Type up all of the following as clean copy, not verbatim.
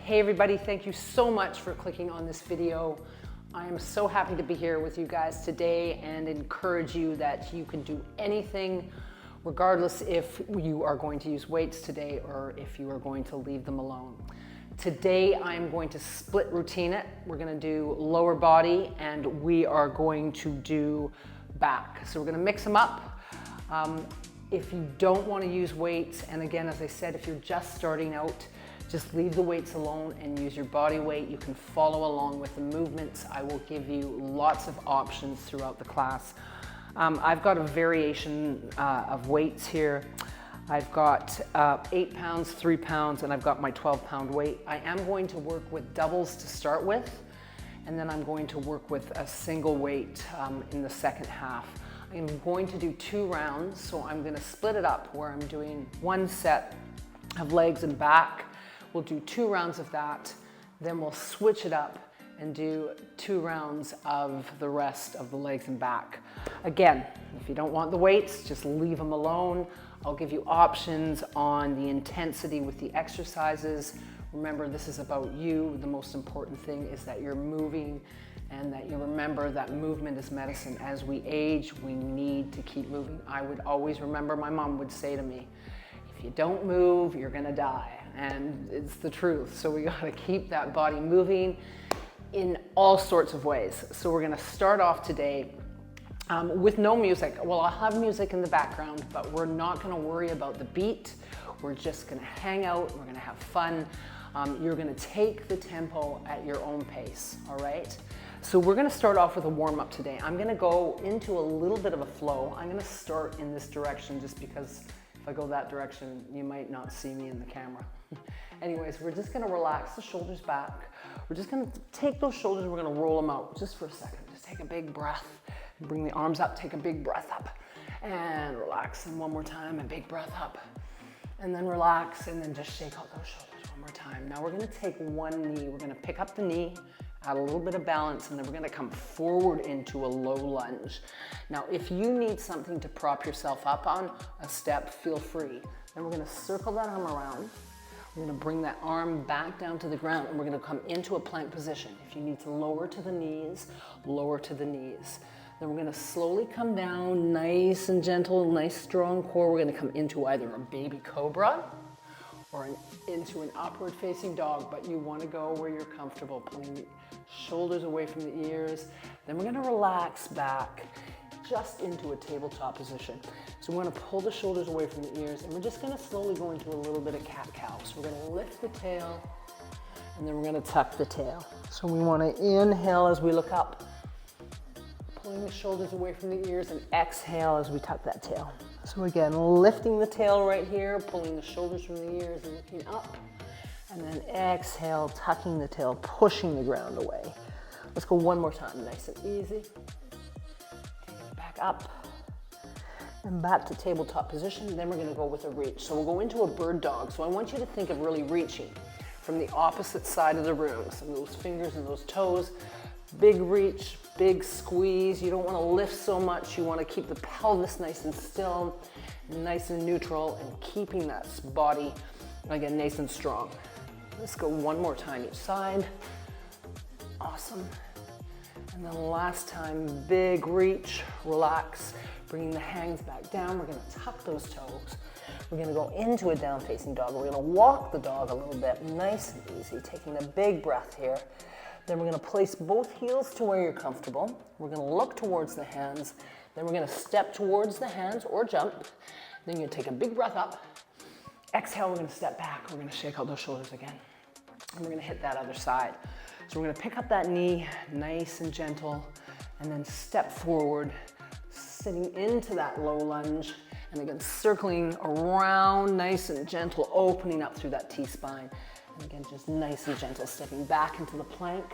Hey everybody, thank you so much for clicking on this video. I am so happy to be here with you guys today and encourage you that you can do anything regardless if you are going to use weights today or if you are going to leave them alone. Today I'm going to split routine it. We're going to do lower body and we are going to do back. So we're going to mix them up. If you don't want to use weights, and again, as I said, if you're just starting out, just leave the weights alone and use your body weight. You can follow along with the movements. I will give you lots of options throughout the class. I've got a variation of weights here. I've got 8 pounds, 3 pounds, and I've got my 12-pound weight. I am going to work with doubles to start with, and then I'm going to work with a single weight in the second half. I'm going to do 2 rounds, so I'm going to split it up where I'm doing 1 set of legs and back. We'll do 2 rounds of that, then we'll switch it up and do 2 rounds of the rest of the legs and back. Again, if you don't want the weights, just leave them alone. I'll give you options on the intensity with the exercises. Remember, this is about you. The most important thing is that you're moving and that you remember that movement is medicine. As we age, we need to keep moving. I would always remember my mom would say to me, if you don't move, you're gonna die. And it's the truth. So we gotta keep that body moving in all sorts of ways. So we're gonna start off today with no music. Well, I'll have music in the background, but we're not gonna worry about the beat. We're just gonna hang out, we're gonna have fun. You're gonna take the tempo at your own pace, all right? So we're gonna start off with a warm-up today. I'm gonna go into a little bit of a flow. I'm gonna start in this direction just because if I go that direction, you might not see me in the camera. Anyways, we're just gonna relax the shoulders back. We're just gonna take those shoulders and we're gonna roll them out just for a second. Just take a big breath. Bring the arms up, take a big breath up. And relax, and one more time, a big breath up. And then relax, and then just shake out those shoulders one more time. Now we're gonna take one knee. We're gonna pick up the knee, add a little bit of balance, and then we're gonna come forward into a low lunge. Now, if you need something to prop yourself up on, a step, feel free. Then we're gonna circle that arm around. We're gonna bring that arm back down to the ground, and we're gonna come into a plank position. If you need to lower to the knees, lower to the knees. Then we're gonna slowly come down, nice and gentle, nice strong core. We're gonna come into either a baby cobra or into an upward facing dog, but you wanna go where you're comfortable, pulling the shoulders away from the ears. Then we're gonna relax back just into a tabletop position. So we're gonna pull the shoulders away from the ears, and we're just gonna slowly go into a little bit of cat-cow. So we're gonna lift the tail, and then we're gonna tuck the tail. So we wanna inhale as we look up, pulling the shoulders away from the ears, and exhale as we tuck that tail. So again, lifting the tail right here, pulling the shoulders from the ears and looking up, and then exhale, tucking the tail, pushing the ground away. Let's go one more time, nice and easy. Take it back up, and back to tabletop position. Then we're gonna go with a reach. So we'll go into a bird dog. So I want you to think of really reaching from the opposite side of the room. So those fingers and those toes, big reach, big squeeze. You don't want to lift so much. You want to keep the pelvis nice and still, nice and neutral, and keeping that body, again, nice and strong. Let's go one more time each side. Awesome. And then last time, big reach, relax, bringing the hands back down. We're going to tuck those toes. We're going to go into a down facing dog. We're going to walk the dog a little bit, nice and easy, taking a big breath here. Then we're gonna place both heels to where you're comfortable. We're gonna look towards the hands. Then we're gonna step towards the hands or jump. Then you're gonna take a big breath up. Exhale, we're gonna step back. We're gonna shake out those shoulders again. And we're gonna hit that other side. So we're gonna pick up that knee, nice and gentle, and then step forward, sitting into that low lunge. And again, circling around, nice and gentle, opening up through that T-spine. And again, just nice and gentle, stepping back into the plank,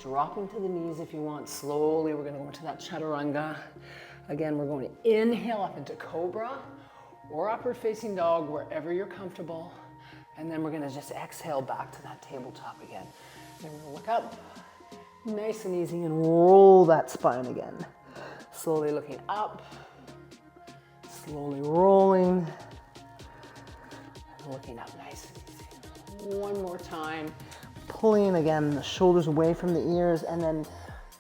dropping to the knees if you want. Slowly, we're gonna go into that Chaturanga. Again, we're going to inhale up into Cobra or upward facing dog, wherever you're comfortable. And then we're gonna just exhale back to that tabletop again. Then we're gonna look up, nice and easy, and roll that spine again. Slowly looking up, slowly rolling, and looking up nice and easy. One more time. pulling, again, the shoulders away from the ears, and then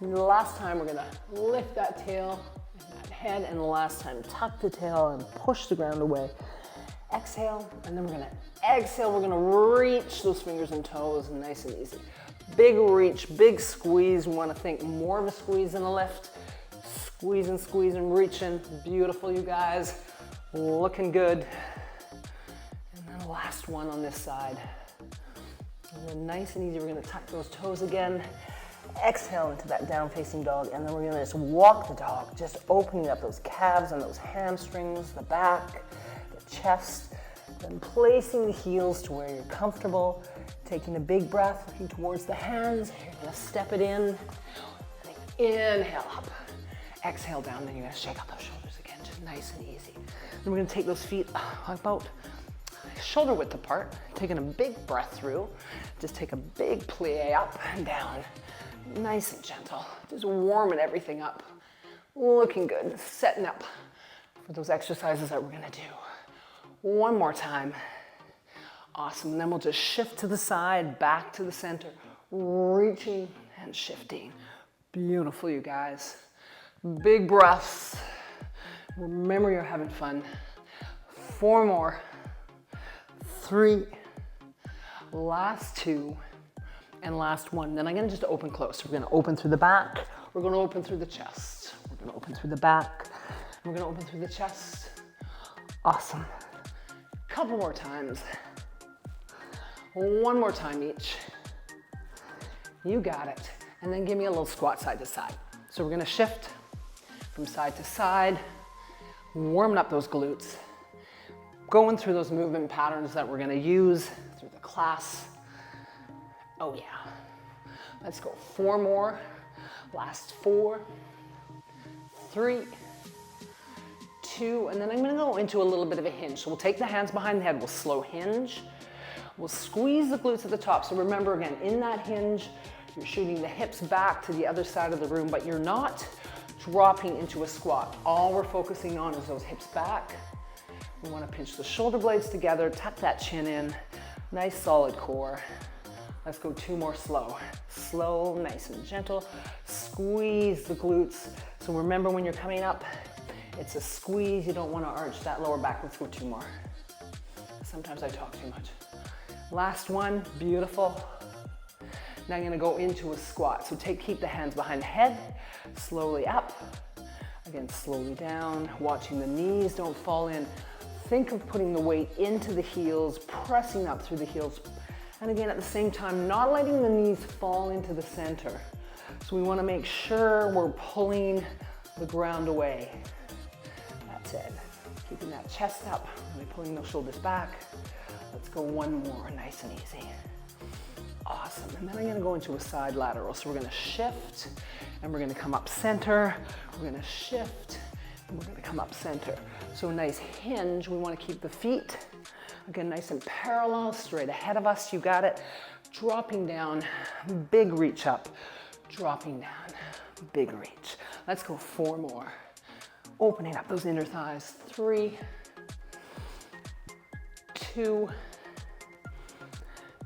the last time we're gonna lift that tail and that head, and the last time tuck the tail and push the ground away. Exhale, and then we're gonna exhale. We're gonna reach those fingers and toes, nice and easy. Big reach, big squeeze. We wanna think more of a squeeze than a lift. Squeeze and reaching. Beautiful, you guys. Looking good. And then the last one on this side. And then nice and easy, we're gonna tuck those toes again. Exhale into that down facing dog, and then we're gonna just walk the dog, just opening up those calves and those hamstrings, the back, the chest, then placing the heels to where you're comfortable, taking a big breath, looking towards the hands. You're gonna step it in, inhale up, exhale down, then you're gonna shake out those shoulders again, just nice and easy. Then we're gonna take those feet about shoulder width apart, taking a big breath through, just take a big plie up and down. Nice and gentle, just warming everything up. Looking good, setting up for those exercises that we're gonna do. One more time. Awesome, and then we'll just shift to the side, back to the center, reaching and shifting. Beautiful, you guys. Big breaths. Remember, you're having fun. 4 more. 3. Last 2. And last 1. Then I'm gonna just open close. So we're gonna open through the back. We're gonna open through the chest. We're gonna open through the back. We're gonna open through the chest. Awesome. Couple more times. 1 more time each. You got it. And then give me a little squat side to side. So we're gonna shift from side to side, warming up those glutes, going through those movement patterns that we're gonna use through the class. Oh yeah. Let's go 4 more. Last 4, 3, 2, and then I'm gonna go into a little bit of a hinge. So we'll take the hands behind the head, we'll slow hinge. We'll squeeze the glutes at the top. So remember again, in that hinge, you're shooting the hips back to the other side of the room, but you're not dropping into a squat. All we're focusing on is those hips back. We wanna pinch the shoulder blades together, tuck that chin in, nice solid core. Let's go 2 more slow. Slow, nice and gentle. Squeeze the glutes. So remember when you're coming up, it's a squeeze. You don't want to arch that lower back. Let's go 2 more. Sometimes I talk too much. Last one, beautiful. Now I'm gonna go into a squat. So keep the hands behind the head, slowly up. Again, slowly down, watching the knees don't fall in. Think of putting the weight into the heels, pressing up through the heels. And again, at the same time, not letting the knees fall into the center. So we want to make sure we're pulling the ground away. That's it. Keeping that chest up, really pulling those shoulders back. Let's go 1 more, nice and easy. Awesome, and then I'm going to go into a side lateral. So we're going to shift, and we're going to come up center. We're going to shift, and we're going to come up center. So a nice hinge. We want to keep the feet again, nice and parallel, straight ahead of us. You got it. Dropping down, big reach up. Dropping down, big reach. Let's go 4 more. Opening up those inner thighs. 3, 2,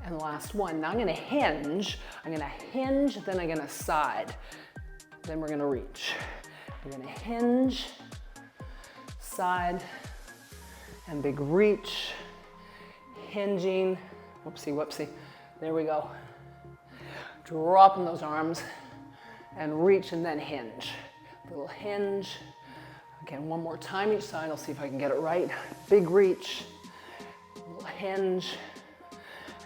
and last 1. Now I'm gonna hinge. I'm gonna hinge, then I'm gonna side. Then we're gonna reach. We're gonna hinge, side, and big reach. Hinging, whoopsie, whoopsie, there we go. Dropping those arms and reach and then hinge. Little hinge. Again, 1 more time each side. I'll see if I can get it right. Big reach, little hinge,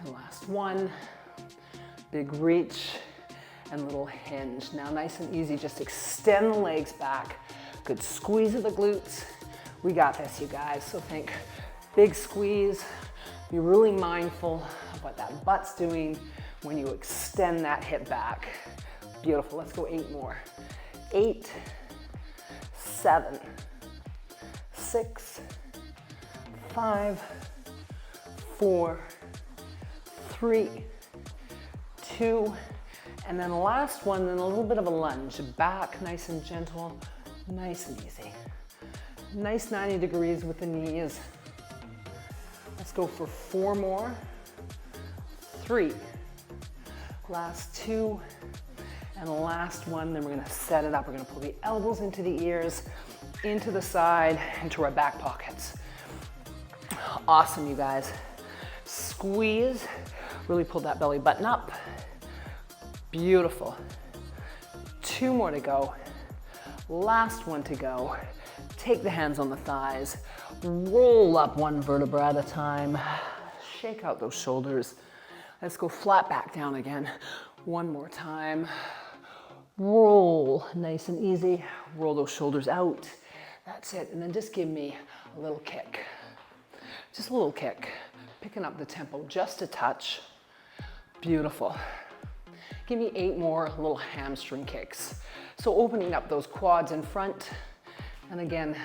and last 1. Big reach and little hinge. Now nice and easy, just extend the legs back. Good squeeze of the glutes. We got this, you guys. So think big squeeze. Be really mindful of what that butt's doing when you extend that hip back. Beautiful, let's go 8 more. 8, 7, 6, 5, 4, 3, 2, and then last one, then a little bit of a lunge. Back, nice and gentle, nice and easy. Nice 90 degrees with the knees. Let's go for 4 more. 3, Last two, and last one. Then we're gonna set it up. We're gonna pull the elbows into the ears, into the side, into our back pockets. Awesome, you guys. Squeeze, really pull that belly button up. Beautiful. Two more to go. Last one to go. Take the hands on the thighs, roll up one vertebra at a time. Shake out those shoulders. Let's go flat back down again. One more time. Roll, nice and easy. Roll those shoulders out. That's it. And then just give me a little kick. Just a little kick. Picking up the tempo just a touch. Beautiful. Give me 8 more little hamstring kicks. So opening up those quads in front. And again,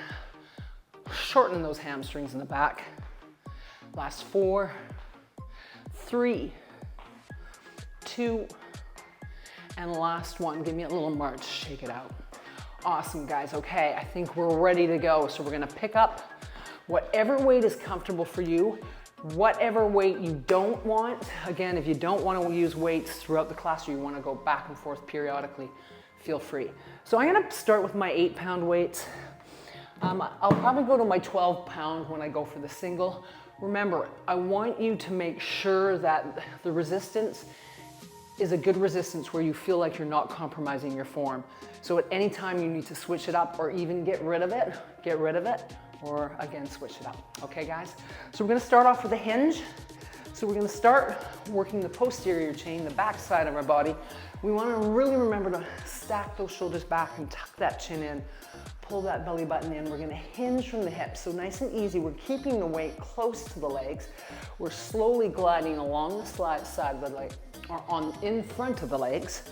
shorten those hamstrings in the back. Last 4, 3, 2, and last one. Give me a little march, shake it out. Awesome, guys. Okay, I think we're ready to go. So we're gonna pick up whatever weight is comfortable for you, whatever weight you don't want. Again, if you don't want to use weights throughout the class or you want to go back and forth periodically, feel free. So I'm gonna start with my 8-pound weights. I'll probably go to my 12-pound when I go for the single. Remember, I want you to make sure that the resistance is a good resistance where you feel like you're not compromising your form. So at any time you need to switch it up or even get rid of it, or again, switch it up. Okay, guys? So we're gonna start off with a hinge. So we're gonna start working the posterior chain, the back side of our body. We wanna really remember to stack those shoulders back and tuck that chin in. Pull that belly button in. We're gonna hinge from the hips. So nice and easy. We're keeping the weight close to the legs. We're slowly gliding along the side of the leg, or in front of the legs,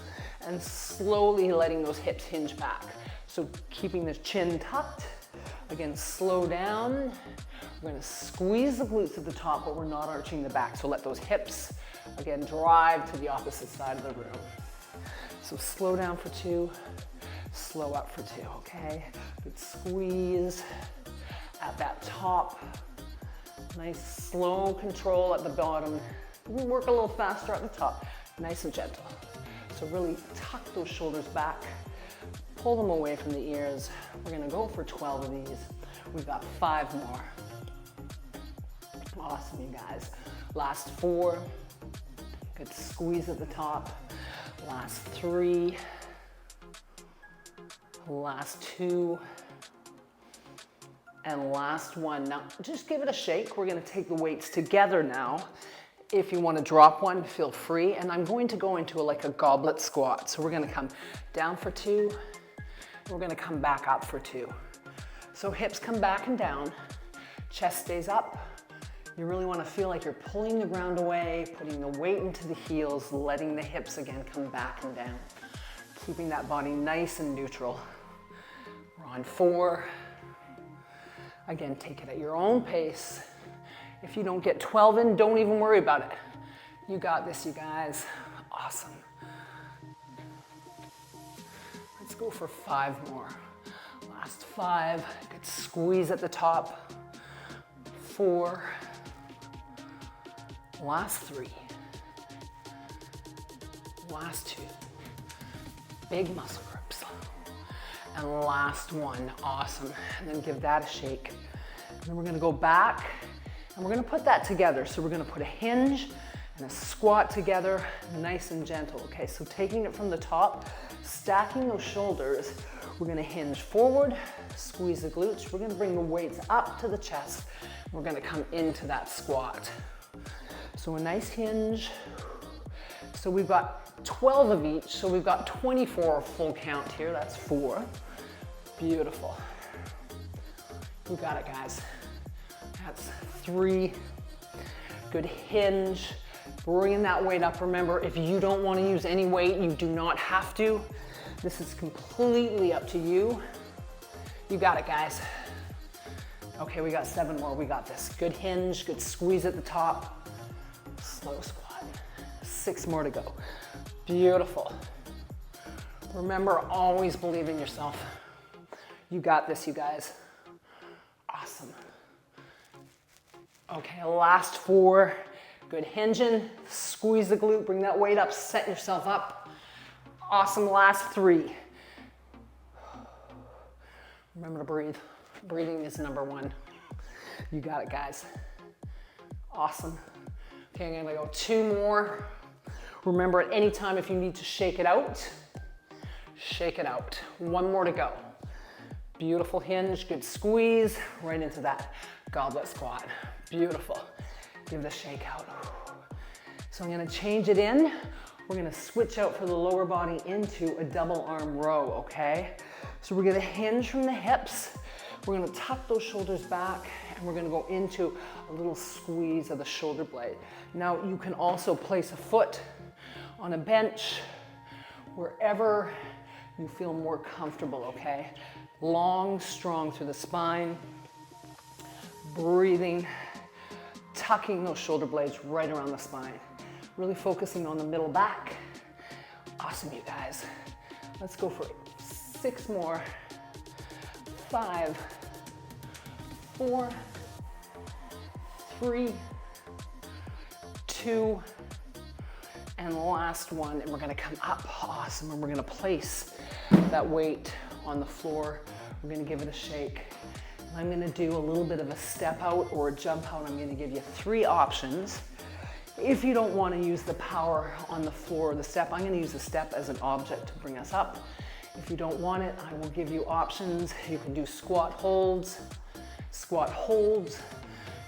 and slowly letting those hips hinge back. So keeping the chin tucked. Again, slow down. We're gonna squeeze the glutes at the top, but we're not arching the back. So let those hips, again, drive to the opposite side of the room. So slow down for 2, slow up for 2, okay? Good squeeze at that top. Nice slow control at the bottom. We work a little faster at the top, nice and gentle. So really tuck those shoulders back. Pull them away from the ears. We're gonna go for 12 of these. We've got 5 more. Awesome, you guys. Last 4. Good squeeze at the top. Last 3. Last 2. And last 1. Now, just give it a shake. We're gonna take the weights together now. If you wanna drop one, feel free. And I'm going to go into like a goblet squat. So we're gonna come down for 2. We're gonna come back up for 2. So hips come back and down, chest stays up. You really wanna feel like you're pulling the ground away, putting the weight into the heels, letting the hips again come back and down. Keeping that body nice and neutral. We're on 4. Again, take it at your own pace. If you don't get 12 in, don't even worry about it. You got this, you guys. Awesome. Let's go for 5 more. Last 5, good squeeze at the top. 4, last 3, last 2, big muscle groups, and last 1, awesome. And then give that a shake. And then we're gonna go back, and we're gonna put that together. So we're gonna put a hinge and a squat together, nice and gentle. Okay, so taking it from the top, stacking those shoulders, we're gonna hinge forward, squeeze the glutes. We're gonna bring the weights up to the chest. We're gonna come into that squat. So a nice hinge. So we've got 12 of each, so we've got 24 full count here. That's 4. Beautiful. You got it, guys. That's 3. Good hinge. Bringing that weight up. Remember, if you don't want to use any weight, you do not have to. This is completely up to you. You got it, guys. Okay, we got 7 more. We got this. Good hinge, good squeeze at the top. Slow squat. 6 more to go. Beautiful. Remember, always believe in yourself. You got this, you guys. Awesome. Okay, last 4. Good, hinge in, squeeze the glute, bring that weight up, set yourself up. Awesome, last 3. Remember to breathe. Breathing is number 1. You got it, guys. Awesome. Okay, I'm gonna go 2 more. Remember at any time if you need to shake it out, shake it out. 1 more to go. Beautiful hinge, good squeeze, right into that goblet squat. Beautiful. Give it a shake out. So I'm gonna change it in. We're gonna switch out for the lower body into a double arm row, okay? So we're gonna hinge from the hips. We're gonna tuck those shoulders back and we're gonna go into a little squeeze of the shoulder blade. Now you can also place a foot on a bench, wherever you feel more comfortable, okay? Long, strong through the spine, breathing, tucking those shoulder blades right around the spine. Really focusing on the middle back. Awesome, you guys. Let's go for 6 more. 5, 4, 3, 2, and last one, and we're gonna come up. Awesome, and we're gonna place that weight on the floor. We're gonna give it a shake. I'm gonna do a little bit of a step out or a jump out. I'm gonna give you 3 options. If you don't wanna use the power on the floor or the step, I'm gonna use the step as an object to bring us up. If you don't want it, I will give you options. You can do squat holds.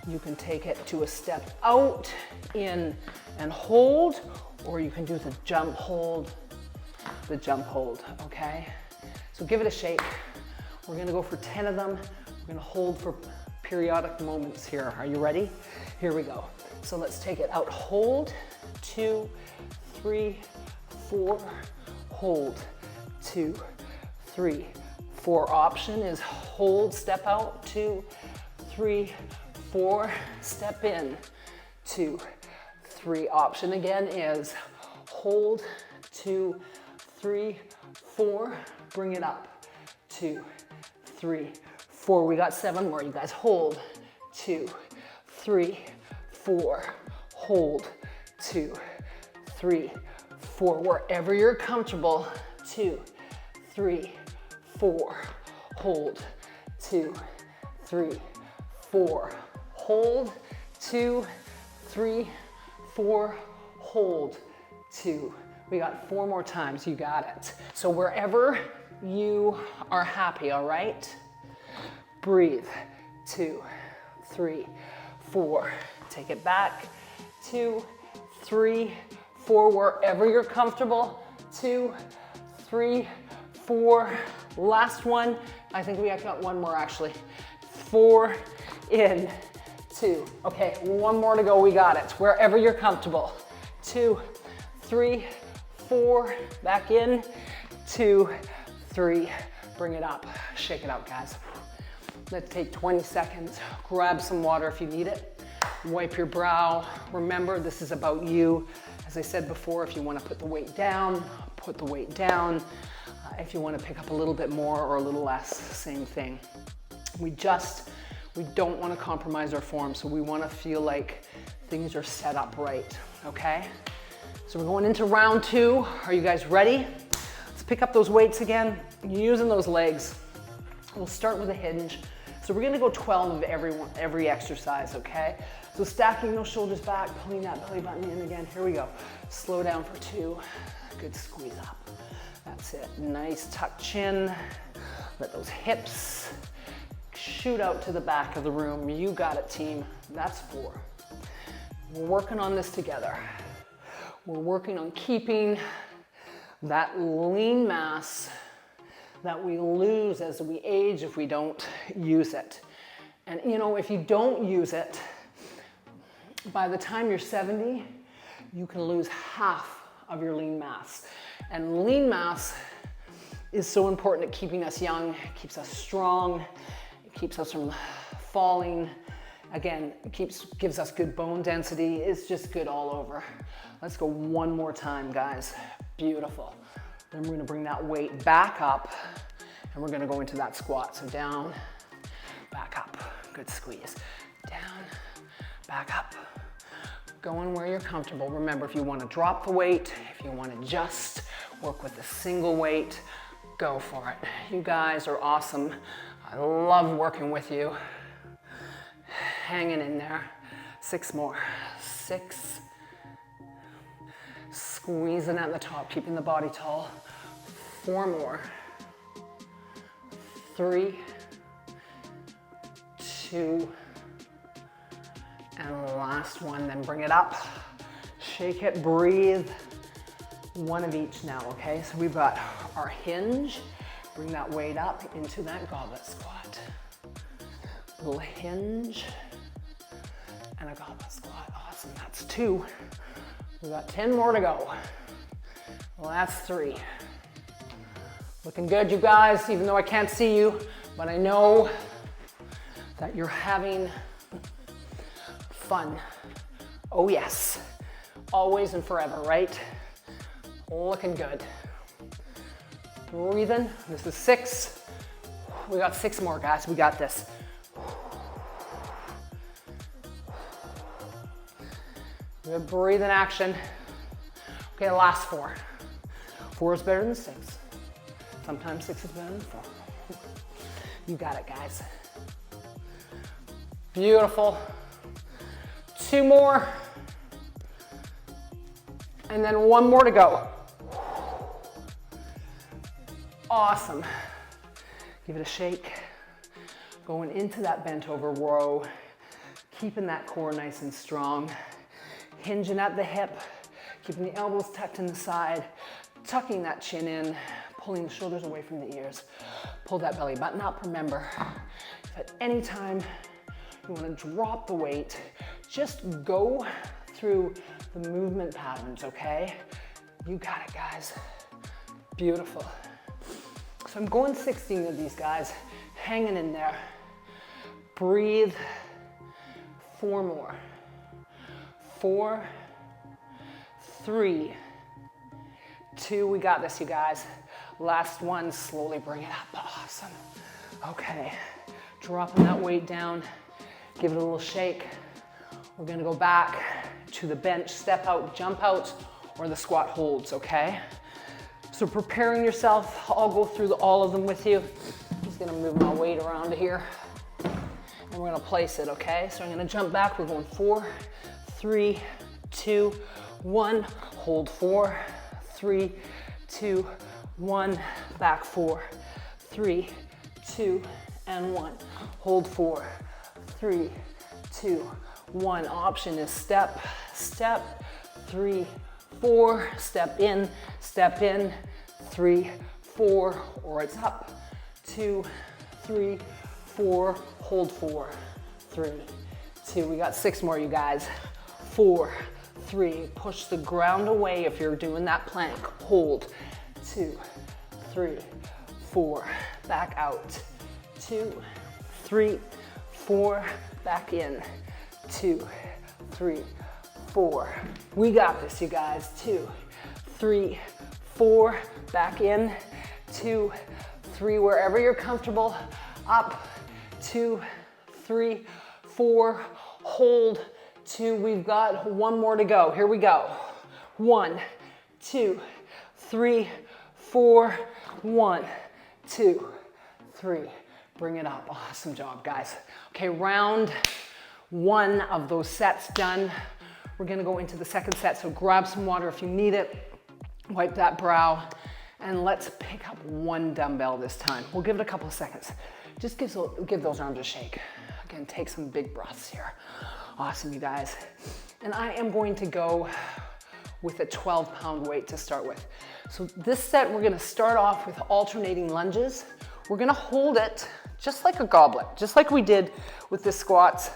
You can take it to a step out, in and hold, or you can do the jump hold, okay? So give it a shake. We're gonna go for 10 of them. We're gonna hold for periodic moments here. Are you ready? Here we go. So let's take it out. Hold, 2, 3, 4, hold, 2, 3, 4. Option is hold, step out, 2, 3, 4, step in, 2, 3. Option again is hold, 2, 3, 4, bring it up, 2, 3, 4. We got 7 more, you guys. Hold, 2, 3, 4, hold, 2, 3, 4. Wherever you're comfortable, 2, 3, 4, hold, 2, 3, 4, hold, 2, 3, 4, hold, 2. We got 4 more times, you got it. So wherever you are happy, all right? Breathe, 2, 3, 4. Take it back, 2, 3, 4. Wherever you're comfortable, 2, 3, 4. Last one. I think we got 1 more actually. 4, in, 2. Okay, 1 more to go. We got it. Wherever you're comfortable. 2, 3, 4. Back in, 2, 3. Bring it up. Shake it out, guys. Let's take 20 seconds. Grab some water if you need it. Wipe your brow. Remember, this is about you. As I said before, if you want to put the weight down, put the weight down. If you want to pick up a little bit more or a little less, same thing. We don't want to compromise our form, so we want to feel like things are set up right, okay? So we're going into round 2. Are you guys ready? Let's pick up those weights again. You're using those legs. We'll start with a hinge. So we're gonna go 12 of every exercise, okay? So stacking those shoulders back, pulling that belly button in again. Here we go. Slow down for 2. Good squeeze up. That's it. Nice tuck chin. Let those hips shoot out to the back of the room. You got it, team. That's 4. We're working on this together. We're working on keeping that lean mass that we lose as we age if we don't use it. And you know, if you don't use it, by the time you're 70, you can lose half of your lean mass. And lean mass is so important at keeping us young, it keeps us strong, it keeps us from falling. Again, it gives us good bone density. It's just good all over. Let's go 1 more time, guys. Beautiful. Then we're gonna bring that weight back up and we're gonna go into that squat. So down, back up, good squeeze. Down, back up, Going where you're comfortable. Remember, if you want to drop the weight, if you want to just work with a single weight, go for it. You guys are awesome. I love working with you. Hanging in there. 6 more. 6. Squeezing at the top, keeping the body tall. 4 more. 3, 2, and the last one. Then bring it up. Shake it, breathe. 1 of each now, okay? So we've got our hinge. Bring that weight up into that goblet squat. Little hinge and a goblet squat. Awesome, that's 2. We've got 10 more to go. Well, that's 3. Looking good, you guys, even though I can't see you, but I know that you're having fun. Oh yes, always and forever, right? Looking good. Breathing, this is 6. We got 6 more, guys, we got this. Good breathing action. Okay, last 4. 4 is better than 6. Sometimes 6 is better than 4. You got it, guys. Beautiful. 2 more. And then 1 more to go. Awesome. Give it a shake. Going into that bent over row. Keeping that core nice and strong. Hinging at the hip. Keeping the elbows tucked in the side. Tucking that chin in. Pulling the shoulders away from the ears. Pull that belly button up. Remember, if at any time you want to drop the weight, just go through the movement patterns, okay? You got it, guys. Beautiful. So I'm going 16 of these, guys. Hanging in there. Breathe. 4 more. 4, 3, 2, we got this, you guys. Last one, slowly bring it up. Awesome. Okay, dropping that weight down. Give it a little shake. We're gonna go back to the bench, step out, jump out, or the squat holds, okay? So preparing yourself, I'll go through all of them with you. I'm just gonna move my weight around here, and we're gonna place it, okay? So I'm gonna jump back, we're going 4, 3, 2, 1, hold 4, 3, 2, 1, back 4, 3, 2, and 1. Hold 4, 3, 2, 1. Option is step, step, 3, 4, step in, 3, 4, or it's up, 2, 3, 4, hold 4, 3, 2. We got 6 more, you guys. 4, 3, push the ground away if you're doing that plank. Hold, 2, 3, 4, back out, 2, 3, 4, back in, 2, 3, 4. We got this, you guys. 2, 3, 4, back in, 2, 3, wherever you're comfortable, up, 2, 3, 4, hold, 2, we've got 1 more to go. Here we go. 1, 2, 3, 4, 1, 2, 3. Bring it up. Awesome job, guys. Okay, round 1 of those sets done. We're gonna go into the second set, so grab some water if you need it. Wipe that brow, and let's pick up 1 dumbbell this time. We'll give it a couple of seconds. Just give those arms a shake. Again, take some big breaths here. Awesome, you guys. And I am going to go with a 12-pound weight to start with. So this set, we're gonna start off with alternating lunges. We're gonna hold it just like a goblet, just like we did with the squats,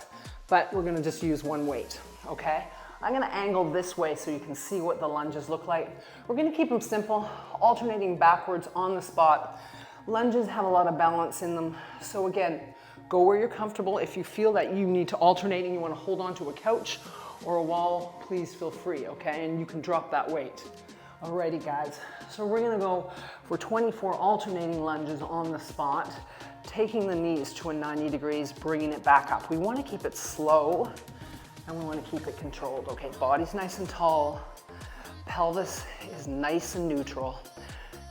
but we're gonna just use 1 weight, okay? I'm gonna angle this way so you can see what the lunges look like. We're gonna keep them simple, alternating backwards on the spot. Lunges have a lot of balance in them. So again, go where you're comfortable. If you feel that you need to alternate and you wanna hold on to a couch or a wall, please feel free, okay? And you can drop that weight. Alrighty, guys. So we're gonna go for 24 alternating lunges on the spot, taking the knees to a 90 degrees, bringing it back up. We wanna keep it slow and we want to keep it controlled. Okay, body's nice and tall, pelvis is nice and neutral,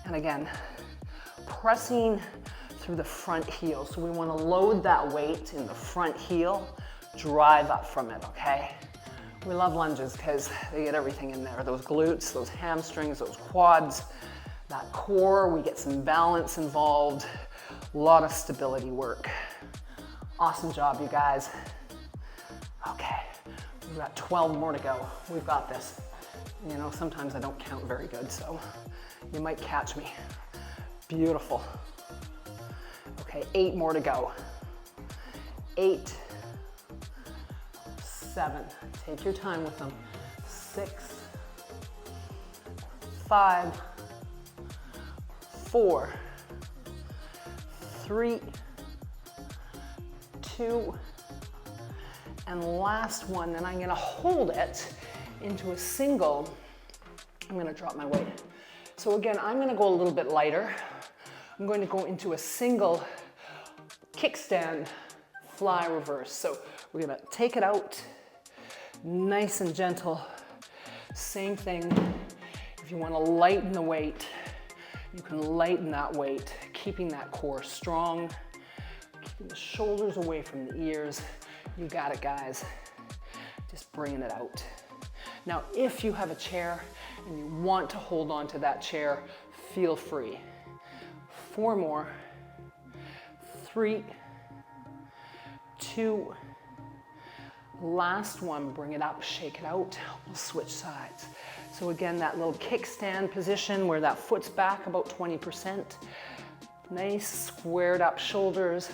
and again, pressing through the front heel. So we want to load that weight in the front heel, drive up from it, okay? We love lunges because they get everything in there. Those glutes, those hamstrings, those quads, that core, we get some balance involved, a lot of stability work. Awesome job, you guys. Okay, we've got 12 more to go. We've got this. You know, sometimes I don't count very good, so you might catch me. Beautiful. Okay, 8 more to go. 8, 7, take your time with them. 6, 5, 4, 3, 2, and last one, and I'm gonna hold it into a single. I'm gonna drop my weight. So again, I'm gonna go a little bit lighter. I'm going to go into a single kickstand fly reverse. So we're gonna take it out, nice and gentle. Same thing, if you wanna lighten the weight, you can lighten that weight, keeping that core strong, keeping the shoulders away from the ears. You got it, guys. Just bringing it out. Now, if you have a chair and you want to hold on to that chair, feel free. 4 more. 3, 2, last one, bring it up, shake it out, we'll switch sides. So again, that little kickstand position where that foot's back about 20%. Nice squared up shoulders,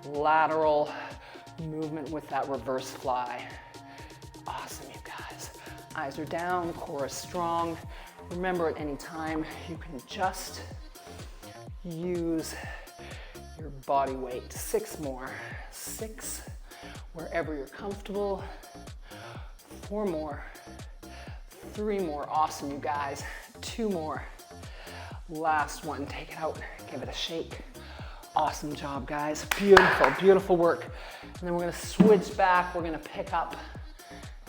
lateral movement with that reverse fly. Awesome, you guys. Eyes are down, core is strong. Remember, at any time, you can just use your body weight. 6 more. 6, wherever you're comfortable. 4 more. 3 more. Awesome, you guys. 2 more. Last one. Take it out. Give it a shake. Awesome job, guys. Beautiful, beautiful work. And then we're gonna switch back. We're gonna pick up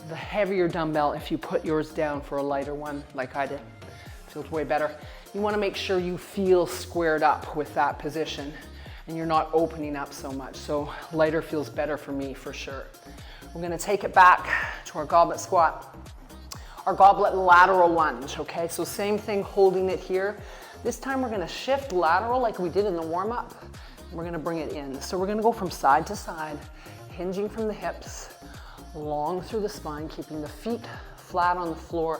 the heavier dumbbell if you put yours down for a lighter one, like I did. Feels way better. You wanna make sure you feel squared up with that position and you're not opening up so much. So lighter feels better for me, for sure. We're gonna take it back to our goblet squat, our goblet lateral lunge, okay? So same thing, holding it here. This time we're gonna shift lateral like we did in the warm-up. We're gonna bring it in. So we're gonna go from side to side, hinging from the hips, long through the spine, keeping the feet flat on the floor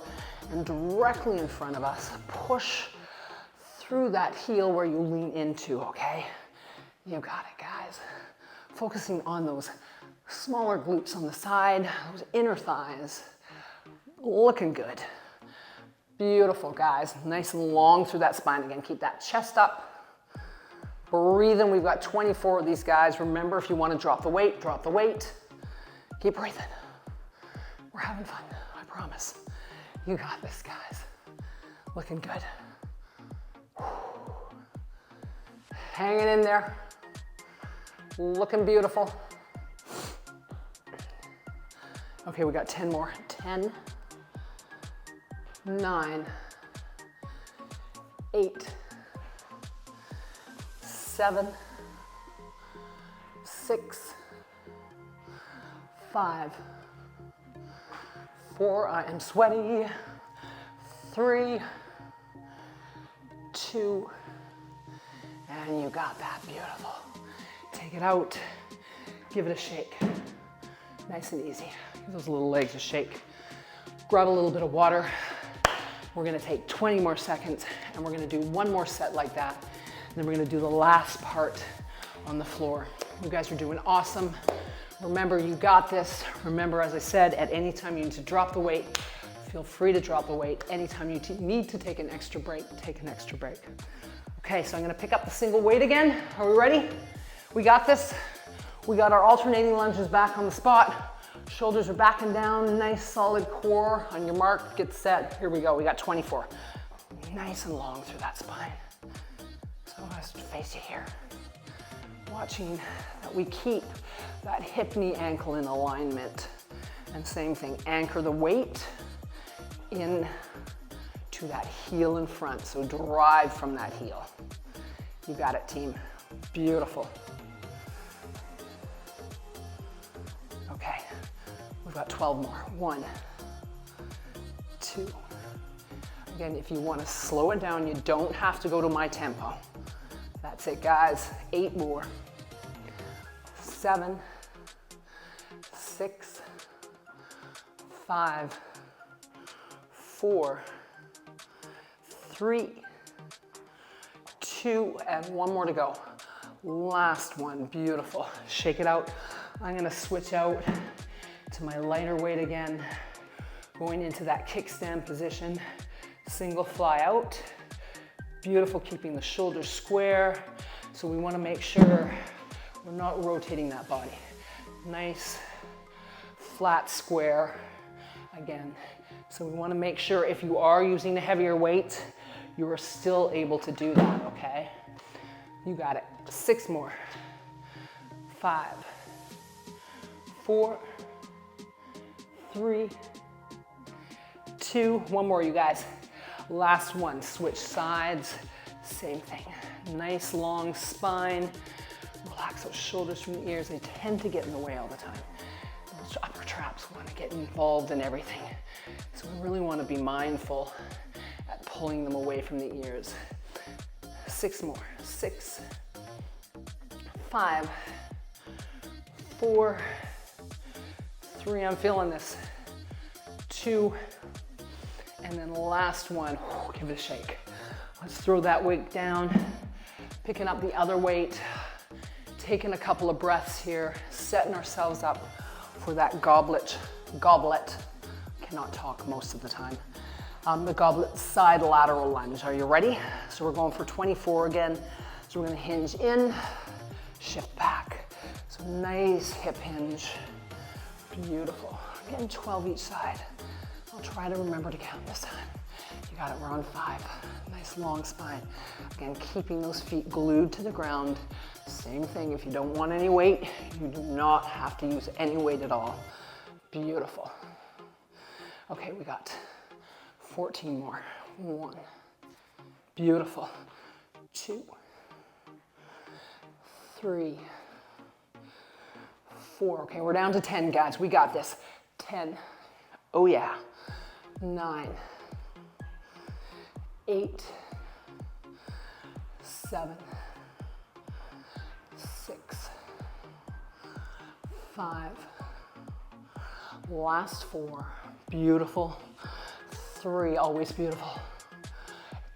and directly in front of us. Push through that heel where you lean into, okay? You got it, guys. Focusing on those smaller glutes on the side, those inner thighs. Looking good. Beautiful, guys. Nice and long through that spine. Again, keep that chest up. Breathe in. We've got 24 of these, guys. Remember, if you want to drop the weight, drop the weight. Keep breathing. We're having fun, I promise. You got this, guys. Looking good. Hanging in there. Looking beautiful. Okay, we got 10 more. 10, 9, 8, 7, 6, 5, 4, I am sweaty, 3, 2, and you got that, beautiful. Take it out, give it a shake. Nice and easy. Give those little legs a shake. Grab a little bit of water. We're gonna take 20 more seconds and we're gonna do one more set like that. And then we're gonna do the last part on the floor. You guys are doing awesome. Remember, you got this. Remember, as I said, at any time you need to drop the weight, feel free to drop the weight. Anytime you need to take an extra break, take an extra break. Okay, so I'm gonna pick up the single weight again. Are we ready? We got this. We got our alternating lunges back on the spot. Shoulders are back and down, nice solid core. On your mark, get set. Here we go, we got 24. Nice and long through that spine. So let's face you here. Watching that we keep that hip, knee, ankle in alignment And same thing, anchor the weight in to that heel in front. So drive from that heel. You got it, team. Beautiful. Okay, we've got 12 more. 1, 2. Again, if you want to slow it down, you don't have to go to my tempo. That's it, guys. 8 more. 7, 6, 5, 4, 3, 2, and 1 more to go. Last one, beautiful. Shake it out. I'm gonna switch out to my lighter weight again, going into that kickstand position. Single fly out. Beautiful, keeping the shoulders square. So we wanna make sure we're not rotating that body. Nice, flat square again. So we wanna make sure if you are using a heavier weight, you are still able to do that, okay? You got it. 6 more. 5, 4, 3, 2, 1 more, you guys. Last one, switch sides, same thing. Nice long spine. Relax those shoulders from the ears. They tend to get in the way all the time. Those upper traps want to get involved in everything. So we really want to be mindful at pulling them away from the ears. 6 more. 6, 5, 4, 3, I'm feeling this. 2, and then last one, give it a shake. Let's throw that weight down, picking up the other weight, taking a couple of breaths here, setting ourselves up for that goblet, cannot talk most of the time, the goblet side lateral lunge. Are you ready? So we're going for 24 again. So we're gonna hinge in, shift back. So nice hip hinge, beautiful. Again, 12 each side. I'll try to remember to count this time. You got it, we're on 5. Nice long spine. Again, keeping those feet glued to the ground. Same thing, if you don't want any weight, you do not have to use any weight at all. Beautiful. Okay, we got 14 more. 1, beautiful. 2, 3, 4. Okay, we're down to 10, guys. We got this. 10. Oh yeah. 9, 8, 7, 6, 5, last 4, beautiful, 3, always beautiful,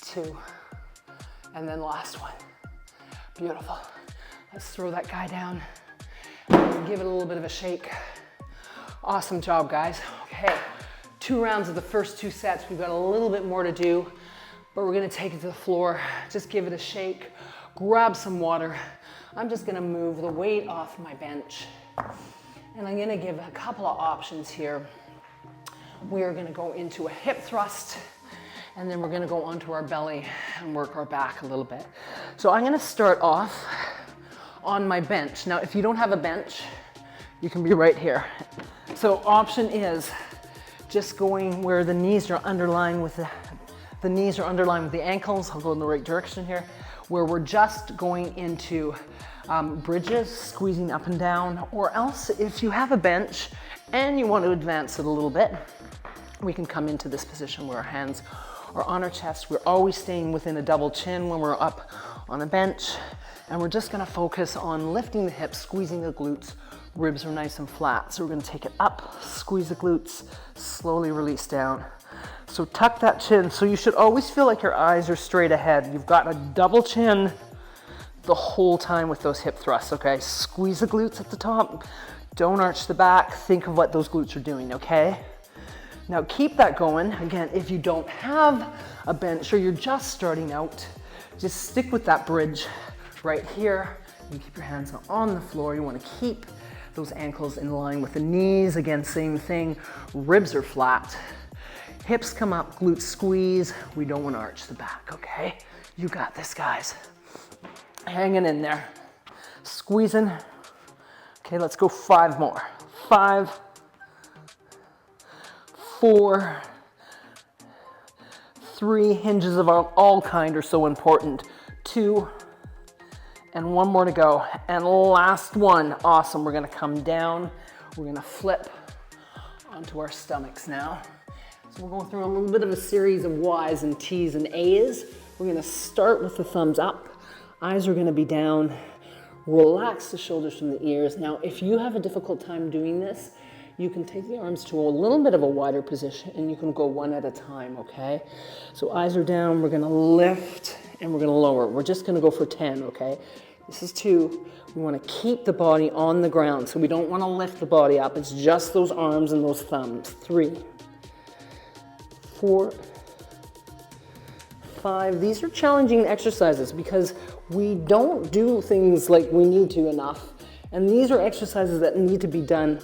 2, and then last one, beautiful. Let's throw that guy down and give it a little bit of a shake. Awesome job, guys. Okay. 2 rounds of the first 2 sets. We've got a little bit more to do, but we're gonna take it to the floor. Just give it a shake, grab some water. I'm just gonna move the weight off my bench. And I'm gonna give a couple of options here. We are gonna go into a hip thrust, and then we're gonna go onto our belly and work our back a little bit. So I'm gonna start off on my bench. Now, if you don't have a bench, you can be right here. So option is just going where the knees are underlined with the knees are underlined with the ankles. I'll go in the right direction here, where we're just going into bridges, squeezing up and down. Or else, if you have a bench and you want to advance it a little bit, we can come into this position where our hands are on our chest. We're always staying within a double chin when we're up on a bench. And we're just gonna focus on lifting the hips, squeezing the glutes. Ribs are nice and flat. So we're gonna take it up, squeeze the glutes, slowly release down. So tuck that chin. So you should always feel like your eyes are straight ahead. You've got a double chin the whole time with those hip thrusts, okay? Squeeze the glutes at the top. Don't arch the back. Think of what those glutes are doing, okay? Now keep that going. Again, if you don't have a bench or you're just starting out, just stick with that bridge right here. You keep your hands on the floor. You want to keep those ankles in line with the knees. Again, same thing. Ribs are flat. Hips come up, glutes squeeze. We don't want to arch the back, okay? You got this, guys. Hanging in there. Squeezing. Okay, let's go 5 more. 5, 4, 3, hinges of all kind are so important. 2, and 1 more to go. And last one, awesome. We're gonna come down, we're gonna flip onto our stomachs now. So we're going through a little bit of a series of Y's and T's and A's. We're gonna start with the thumbs up. Eyes are gonna be down. Relax the shoulders from the ears. Now, if you have a difficult time doing this, you can take the arms to a little bit of a wider position and you can go one at a time, okay? So eyes are down, we're gonna lift and we're gonna lower. We're just gonna go for 10, okay? This is 2. We wanna keep the body on the ground, so we don't wanna lift the body up. It's just those arms and those thumbs. 3, 4, 5. These are challenging exercises because we don't do things like we need to enough. And these are exercises that need to be done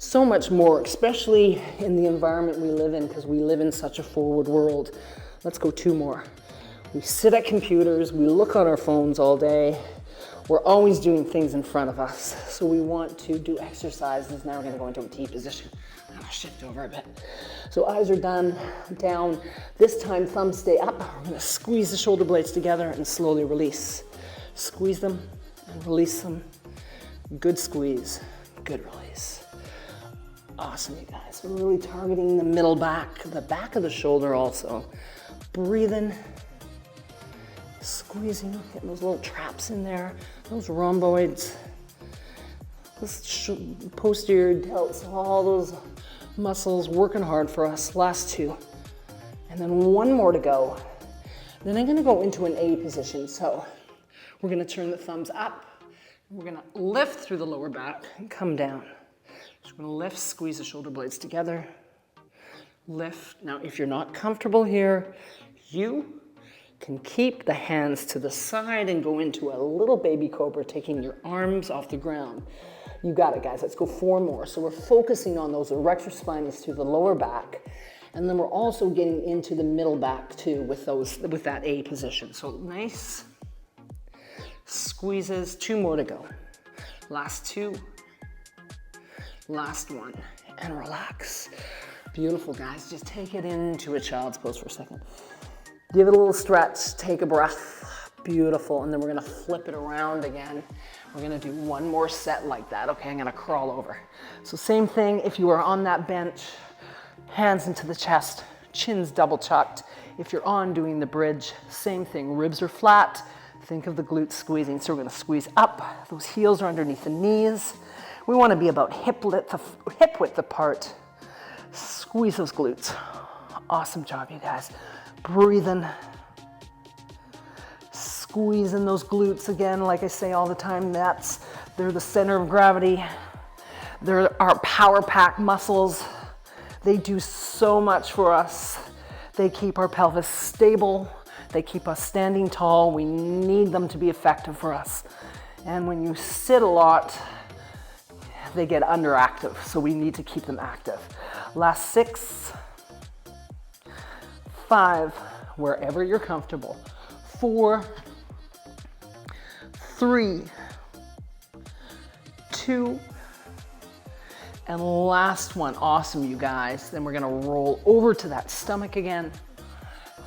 so much more, especially in the environment we live in, because we live in such a forward world. Let's go 2 more. We sit at computers, we look on our phones all day. We're always doing things in front of us. So we want to do exercises. Now we're gonna go into a T position. I'm gonna shift over a bit. So eyes are done, down. This time thumbs stay up. We're gonna squeeze the shoulder blades together and slowly release. Squeeze them and release them. Good squeeze, good release. Awesome, you guys. We're really targeting the middle back, the back of the shoulder also. Breathe in, squeezing, getting those little traps in there, those rhomboids, those posterior delts, all those muscles working hard for us. Last 2. And then 1 more to go. Then I'm gonna go into an A position. So we're gonna turn the thumbs up. We're gonna lift through the lower back and come down. So we're gonna lift, squeeze the shoulder blades together. Lift. Now, if you're not comfortable here, you can keep the hands to the side and go into a little baby cobra, taking your arms off the ground. You got it, guys. Let's go 4 more. So we're focusing on those erector spinae through the lower back. And then we're also getting into the middle back too with that A position. So nice squeezes. 2 more to go. Last 2. Last 1. And relax. Beautiful, guys. Just take it into a child's pose for a second. Give it a little stretch, take a breath. Beautiful, and then we're gonna flip it around again. We're gonna do 1 more set like that. Okay, I'm gonna crawl over. So same thing, if you are on that bench, hands into the chest, chin's double tucked. If you're on doing the bridge, same thing, ribs are flat. Think of the glutes squeezing. So we're gonna squeeze up. Those heels are underneath the knees. We wanna be about hip width apart. Squeeze those glutes. Awesome job, you guys. Breathe in. Squeezing those glutes again, like I say all the time, they're the center of gravity. They're our power pack muscles. They do so much for us. They keep our pelvis stable. They keep us standing tall. We need them to be effective for us. And when you sit a lot, they get underactive, so we need to keep them active. Last 6, 5, wherever you're comfortable. 4, 3, 2, and last one. Awesome, you guys. Then we're gonna roll over to that stomach again.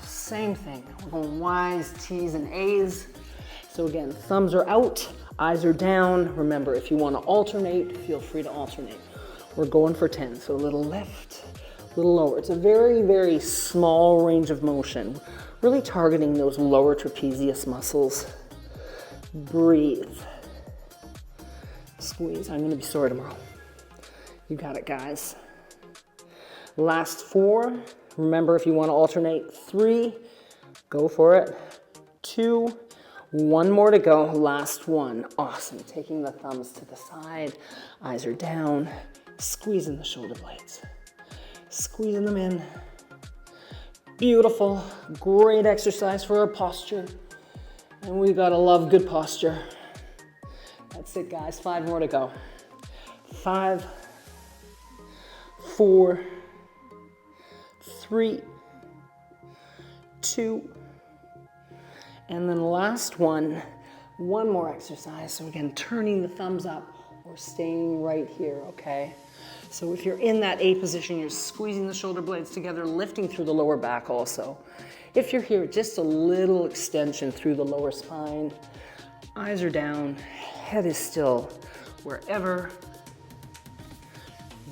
Same thing. We're going Y's, T's, and A's. So again, thumbs are out, eyes are down. Remember, if you wanna alternate, feel free to alternate. We're going for 10, so a little lift, a little lower. It's a very, very small range of motion, really targeting those lower trapezius muscles. Breathe. Squeeze. I'm gonna be sore tomorrow. You got it, guys. Last 4. Remember, if you wanna alternate, 3, go for it. 2, 1 more to go. Last 1. Awesome. Taking the thumbs to the side, eyes are down. Squeezing the shoulder blades, squeezing them in. Beautiful, great exercise for our posture. And we gotta love good posture. That's it, guys, 5 more to go. 5, 4, 3, 2, and then last one more exercise. So again, turning the thumbs up or staying right here, okay? So if you're in that A position, you're squeezing the shoulder blades together, lifting through the lower back also. If you're here, just a little extension through the lower spine. Eyes are down, head is still, wherever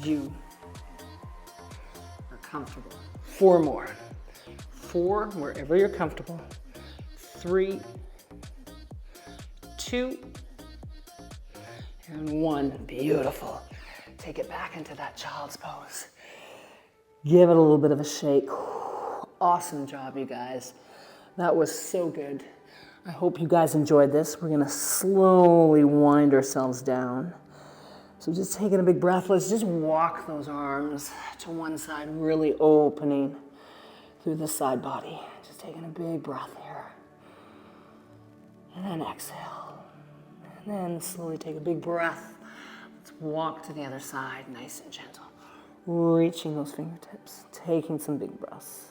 you are comfortable. 4 more. 4, wherever you're comfortable. 3, 2, and 1. Beautiful. Take it back into that child's pose. Give it a little bit of a shake. Awesome job, you guys. That was so good. I hope you guys enjoyed this. We're gonna slowly wind ourselves down. So just taking a big breath, let's just walk those arms to one side, really opening through the side body. Just taking a big breath here. And then exhale. And then slowly take a big breath. Let's walk to the other side, nice and gentle. Reaching those fingertips, taking some big breaths.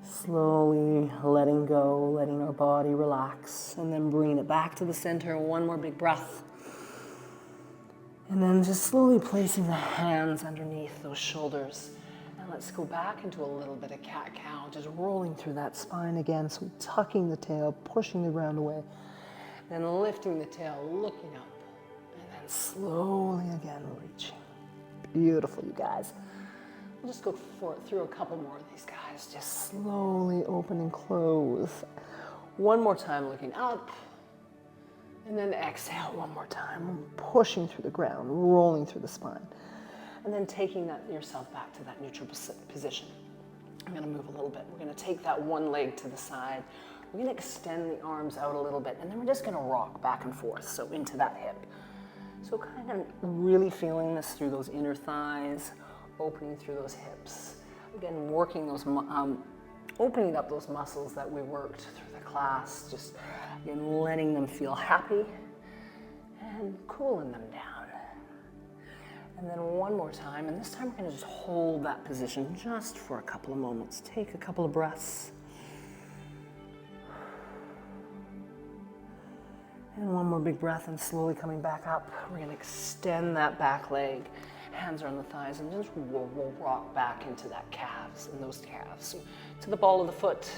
Slowly letting go, letting our body relax, and then bringing it back to the center. One more big breath. And then just slowly placing the hands underneath those shoulders. And let's go back into a little bit of cat-cow, just rolling through that spine again. So tucking the tail, pushing the ground away, then lifting the tail, looking up, and then slowly again reaching. Beautiful, you guys. We'll just go through a couple more of these guys. Just slowly open and close. One more time, looking up. And then exhale one more time. Pushing through the ground, rolling through the spine. And then taking yourself back to that neutral position. I'm gonna move a little bit. We're gonna take that one leg to the side. We're gonna extend the arms out a little bit, and then we're just gonna rock back and forth, so into that hip. So kind of really feeling this through those inner thighs, opening through those hips. Again, working those, opening up those muscles that we worked through the class, just again, letting them feel happy and cooling them down. And then one more time, and this time we're gonna just hold that position just for a couple of moments. Take a couple of breaths. And one more big breath and slowly coming back up. We're gonna extend that back leg. Hands are on the thighs and just we'll rock back into that calves and those calves. So to the ball of the foot,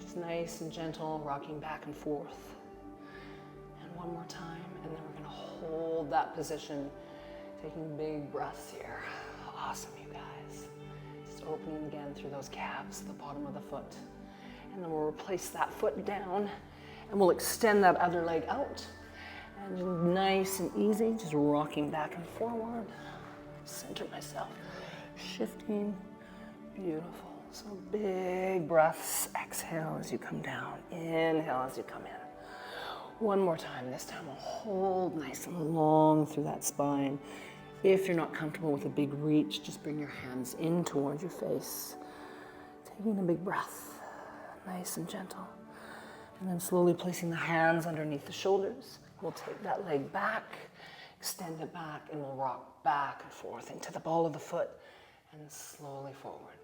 just nice and gentle, rocking back and forth. And one more time, and then we're gonna hold that position, taking big breaths here. Awesome, you guys. Just opening again through those calves, the bottom of the foot. And then we'll replace that foot down, and we'll extend that other leg out. And just nice and easy, just rocking back and forward. Center myself, shifting, beautiful. So big breaths, exhale as you come down, inhale as you come in. One more time, this time we'll hold nice and long through that spine. If you're not comfortable with a big reach, just bring your hands in towards your face. Taking a big breath, nice and gentle. And then slowly placing the hands underneath the shoulders. We'll take that leg back, extend it back, and we'll rock back and forth into the ball of the foot and slowly forward.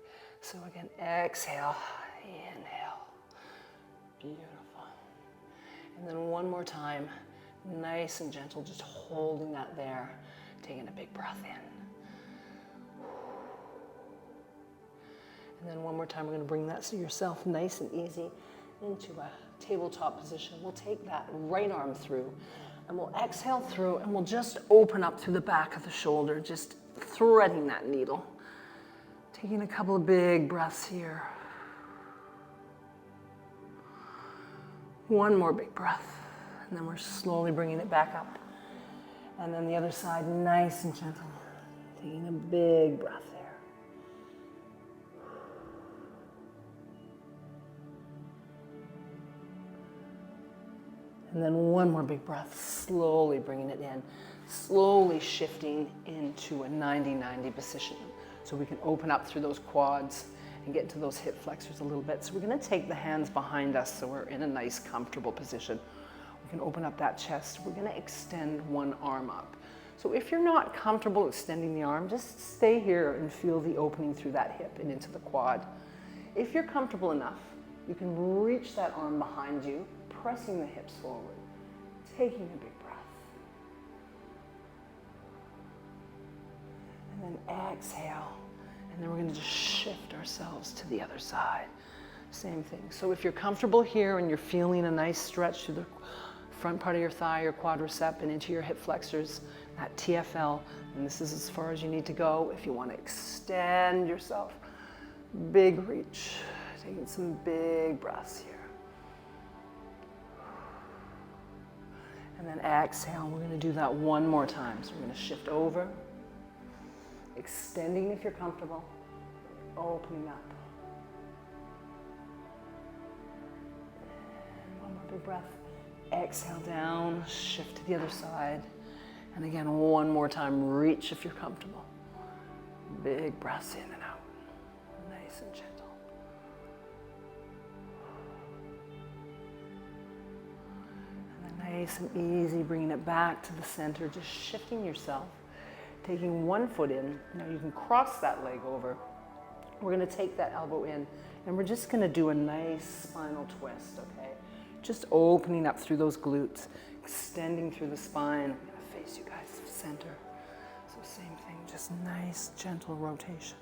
So again, exhale, inhale, beautiful. And then one more time, nice and gentle, just holding that there, taking a big breath in. And then one more time, we're gonna bring that to yourself nice and easy into a tabletop position. We'll take that right arm through, and we'll exhale through, and we'll just open up through the back of the shoulder, just threading that needle. Taking a couple of big breaths here. One more big breath, and then we're slowly bringing it back up. And then the other side, nice and gentle. Taking a big breath there. And then one more big breath, slowly bringing it in, slowly shifting into a 90-90 position. So we can open up through those quads and get to those hip flexors a little bit. So we're gonna take the hands behind us so we're in a nice, comfortable position. We can open up that chest. We're gonna extend one arm up. So if you're not comfortable extending the arm, just stay here and feel the opening through that hip and into the quad. If you're comfortable enough, you can reach that arm behind you, pressing the hips forward, taking a big breath. then exhale. And then we're gonna just shift ourselves to the other side. Same thing. So if you're comfortable here and you're feeling a nice stretch through the front part of your thigh, your quadricep, and into your hip flexors, that TFL, and this is as far as you need to go. If you want to extend yourself, big reach, taking some big breaths here. And then exhale, we're going to do that one more time. So we're going to shift over, extending if you're comfortable, opening up. And one more big breath. Exhale down, shift to the other side. And again, one more time, reach if you're comfortable. Big breaths in and out, nice and gentle. And then nice and easy, bringing it back to the center, just shifting yourself, taking one foot in. Now you can cross that leg over. We're gonna take that elbow in, and we're just gonna do a nice spinal twist, okay? Just opening up through those glutes, extending through the spine. I'm gonna face you guys center. So same thing, just nice, gentle rotation.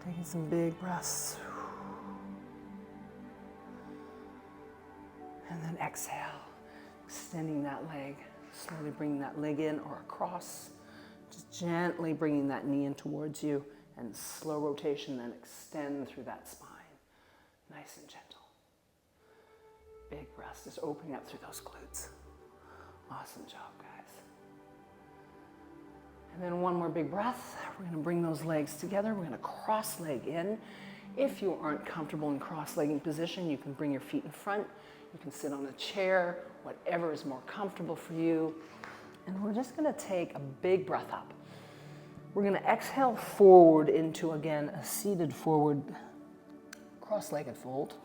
Taking some big breaths. And then exhale, extending that leg, slowly bringing that leg in or across. Just gently bringing that knee in towards you, and slow rotation, then extend through that spine. Nice and gentle. Big breaths, just opening up through those glutes. Awesome job, guys. And then one more big breath. We're gonna bring those legs together. We're gonna cross leg in. If you aren't comfortable in cross-legging position, you can bring your feet in front. You can sit on a chair, whatever is more comfortable for you. And we're just gonna take a big breath up. We're gonna exhale forward into, again, a seated forward cross-legged fold.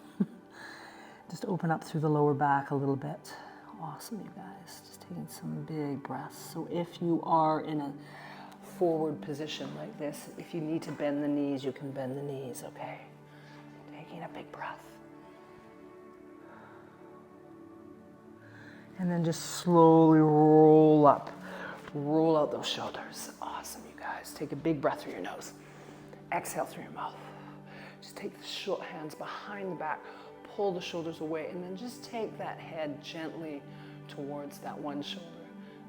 Just open up through the lower back a little bit. Awesome, you guys. Just taking some big breaths. So if you are in a forward position like this, if you need to bend the knees, you can bend the knees, okay? Taking a big breath. And then just slowly roll up. Roll out those shoulders. Awesome, you guys. Take a big breath through your nose. Exhale through your mouth. Just take the hands behind the back. Pull the shoulders away, and then just take that head gently towards that one shoulder.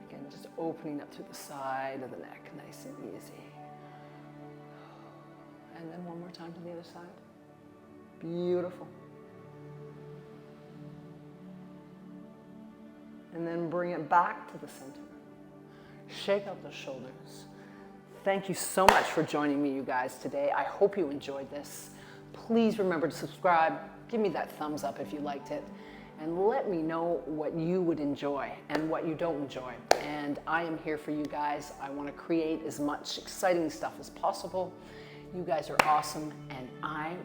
Again, just opening up through the side of the neck, nice and easy. And then one more time to the other side. Beautiful. And then bring it back to the center. Shake out the shoulders. Thank you so much for joining me, you guys, today. I hope you enjoyed this. Please remember to subscribe. Give me that thumbs up if you liked it, and let me know what you would enjoy and what you don't enjoy. And I am here for you guys. I want to create as much exciting stuff as possible. You guys are awesome, and I